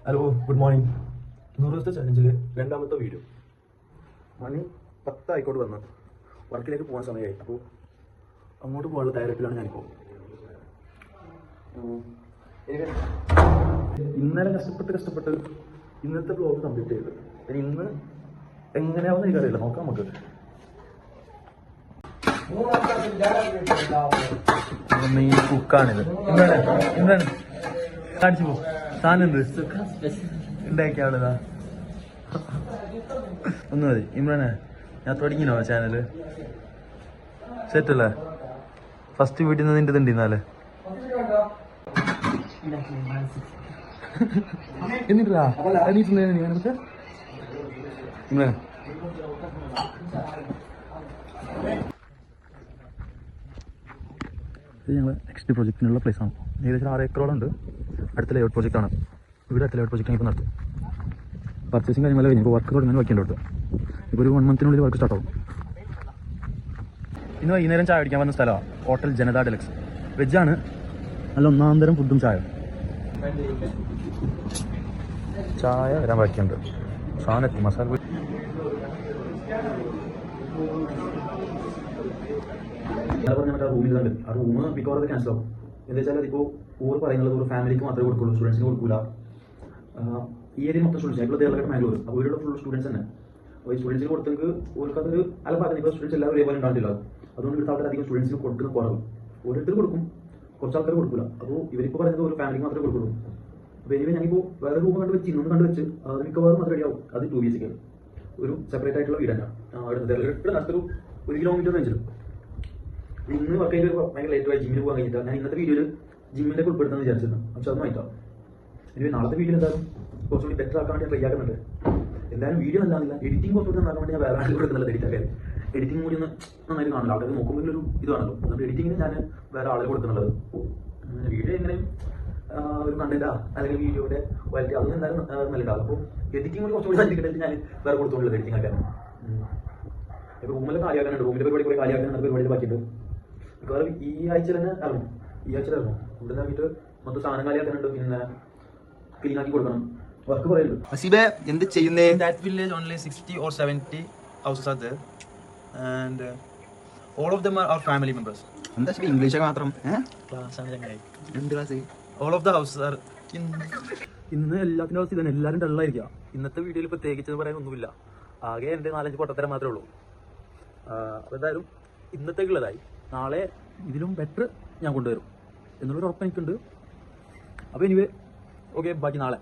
Hello, good morning. 100 ദിവസത്തെ ചലഞ്ചിൽ രണ്ടാമത്തെ video. മണി 10 ആയിക്കോട്ട് വന്ന് വർക്കിലേക്ക് പോകാൻ സമയമായി. അപ്പോൾ അങ്ങോട്ട് പോകാനുള്ള തയ്യാറെടുപ്പിലാണ് ഞാനിപ്പോൾ. ഇന്നലെ കഷ്ടപ്പെട്ട് ഇന്നത്തെ ബ്ലോഗ് കംപ്ലീറ്റ് ചെയ്ത് ഇനി ഇന്ന് എങ്ങനെയാവുന്ന എനിക്കറിയില്ല. നോക്കാം നമുക്ക്. മെയിൻ കുക്കാണിത്. എന്താണ് കാണിച്ചു പോ. സാധനം എന്ത് ഉണ്ടാക്കിയാളിതാ ഒന്ന് മതി. ഇമ്രാനെ, ഞാൻ തുടങ്ങിനോ ചാനല്? സെറ്റല്ലേ? ഫസ്റ്റ് വീട്ടിൽ നിന്ന് നിന്റെ തിണ്ടിന്നാല് എന്നിട്ടാ ഇമ്രാൻ ഇത് ഞങ്ങൾ നെക്സ്റ്റ് പ്രൊജക്റ്റിനുള്ള പ്ലേസാണ്. ഏകദേശം 6 ഏക്കറോളം ഉണ്ട്. അടുത്ത ലേഔട്ട് പ്രൊജക്റ്റാണ്. ഇവിടെ അടുത്ത ലേഔട്ട് പ്രൊജക്റ്റ് ഇപ്പോൾ നടത്തും. പർച്ചേസിങ് കാര്യങ്ങളെല്ലാം കഴിഞ്ഞു. ഇപ്പോൾ വർക്ക് തുടങ്ങാൻ വയ്ക്കേണ്ട കൊടുത്തു. ഇപ്പോൾ ഒരു 1 മന്തിനുള്ളിൽ വർക്ക് സ്റ്റാർട്ടാവും. ഇന്ന് വൈകുന്നേരം ചായ കുടിക്കാൻ വന്ന സ്ഥലമാണ് ഹോട്ടൽ ജനത ഡെലക്സ്. വെജാണ്, നല്ല ഒന്നാന്തരം ഫുഡും ചായ വരാൻ ബാക്കിയുണ്ട്. സാധനം എത്തി. മസാല പറഞ്ഞ മറ്റേ റൂമിലുണ്ട്. ആ റൂം മിക്കവാറും ക്യാൻസൽ ആവും. എന്താ വെച്ചാൽ അതിപ്പോൾ ഓർ പറയുന്നത് ഒരു ഫാമിലിക്ക് മാത്രമേ കൊടുക്കുള്ളൂ, സ്റ്റുഡൻസിന് കൊടുക്കില്ല. ഈ ഏരിയ മൊത്തം സ്റ്റുഡൻസ് ഇപ്പോൾ കേരളമായിട്ട് മാംഗ്ലൂർ. അപ്പോൾ ഇവിടെയുള്ള ഫുൾ സ്റ്റുഡൻസ് തന്നെ. അപ്പോൾ ഈ സ്റ്റുഡൻസിന് കൊടുത്തെങ്കിൽ ഓർക്കതൊരു അലപ്പാക്കാൻ. ഇപ്പോൾ സ്റ്റുഡൻസ് എല്ലാവരും ഒരേപോലെ ഉണ്ടാകില്ല. അതുകൊണ്ട് ഇവിടുത്തെ ആൾക്കാർ അധികം സ്റ്റുഡൻസിന് കൊടുക്കുന്ന കുറവ്. ഓരോരുത്തർ കൊടുക്കും, കുറച്ച് ആൾക്കാർ കൊടുക്കില്ല. അപ്പോൾ ഇവരിപ്പോൾ പറയുന്നത് ഒരു ഫാമിലിക്ക് മാത്രമേ കൊടുക്കുള്ളൂ. അപ്പോൾ എനിവേ ഞാനിപ്പോൾ വേറെ റൂം കണ്ട് വെച്ച് ഇന്നൊന്ന് കണ്ട് വെച്ച് അത് മിക്കവാറും അത് റെഡിയാവും. അത് 2 BHK ഒരു സെപ്പറേറ്റ് ആയിട്ടുള്ള വീടല്ല. ഇവിടെ അടുത്തൊരു 1 കിലോമീറ്റർ റേഞ്ചിലും. ഇന്ന് വർക്ക് ചെയ്ത് ഭയങ്കര ലേറ്റായി ജിമ്മിൽ പോകാൻ കഴിഞ്ഞിട്ട് ഞാൻ ഇന്നത്തെ വീഡിയോയിൽ ജിമ്മിൻ്റെ ഉൾപ്പെടുത്താമെന്ന് വിചാരിച്ചിരുന്നു. പക്ഷെ അതൊന്നും ആയിട്ടാണ്. ഇനി നാളത്തെ വീഡിയോ എന്തായാലും കുറച്ചുകൂടി ബെറ്റർ ആക്കാൻ വേണ്ടി ഞാൻ ട്രൈ ആക്കുന്നുണ്ട്. എന്തായാലും വീഡിയോ നല്ലാന്നില്ല, എഡിറ്റിംഗ് കുറച്ചുകൂടി നന്നാക്കാൻ വേണ്ടി ഞാൻ വേറെ ആളുകൾ കൊടുക്കുന്നുള്ളത്. എഡിറ്റാക്കാൻ എഡിറ്റിംഗ് കൂടി ഒന്ന് നന്നായിട്ട് കാണില്ല. ആൾക്കാർ നോക്കുമ്പോൾ ഒരു ഇതാണല്ലോ. അതുകൊണ്ട് എഡിറ്റിങ്ങിന് ഞാൻ വേറെ ആളുകൾ കൊടുക്കുന്നുള്ളത്. വീഡിയോ എങ്ങനെയും ഒരു കണ്ടന്റാ അല്ലെങ്കിൽ വീഡിയോയുടെ ക്വാളിറ്റി അതൊന്നും എന്തായാലും നല്ലതാണ്. അപ്പോൾ എഡിറ്റിംഗ് കൂടി കുറച്ചുകൂടി നല്ലിക്കിട്ട് ഞാൻ വേറെ കൊടുത്തോളുള്ളത് എഡിറ്റിംഗ് ആക്കാൻ. ഇപ്പോൾ റൂമിൽ കാലിയാക്കാനുണ്ട്. റൂമിൻ്റെ പരിപാടി കൂടി കാലിയാക്കാനുള്ള പരിപാടി ബാക്കിയിട്ട് മിക്കവാറും ഈ ആഴ്ച തന്നെ ഇറങ്ങും. ഇവിടെ നോക്കിയിട്ട് മൊത്തം സാധനം കാലിയാക്കാനുണ്ട്. പിന്നെ ക്ലീൻ ആക്കി കൊടുക്കണം. വർക്ക് പറയുന്നുണ്ട്. ഹസീബെ എന്ത് ചെയ്യുന്നേ? That village only 60 or 70 houses are there and all of them are our family members. എന്താ ഇംഗ്ലീഷ് മാത്രം? ക്ലാസ് ആണ് ചങ്ങായി. എന്ത് class? All of the houses are ഇന്ന് എല്ലാത്തിൻ്റെ അവസ്ഥ ഇതന്നെ. എല്ലാവരും ഡള്ളായിരിക്കുക. ഇന്നത്തെ വീഡിയോയിൽ പ്രത്യേകിച്ചെന്ന് പറയാനൊന്നുമില്ല. ആകെ എൻ്റെ 4-5 പൊട്ടത്തരം മാത്രമേ ഉള്ളൂ. അപ്പോൾ എന്തായാലും ഇന്നത്തേക്കുള്ളതായി. നാളെ ഇതിലും ബെറ്റർ ഞാൻ കൊണ്ടുവരും എന്നുള്ളൊരു ഉറപ്പ് എനിക്കുണ്ട്. അപ്പോൾ എനിവേ ഓക്കെ, ബാക്കി നാളെ.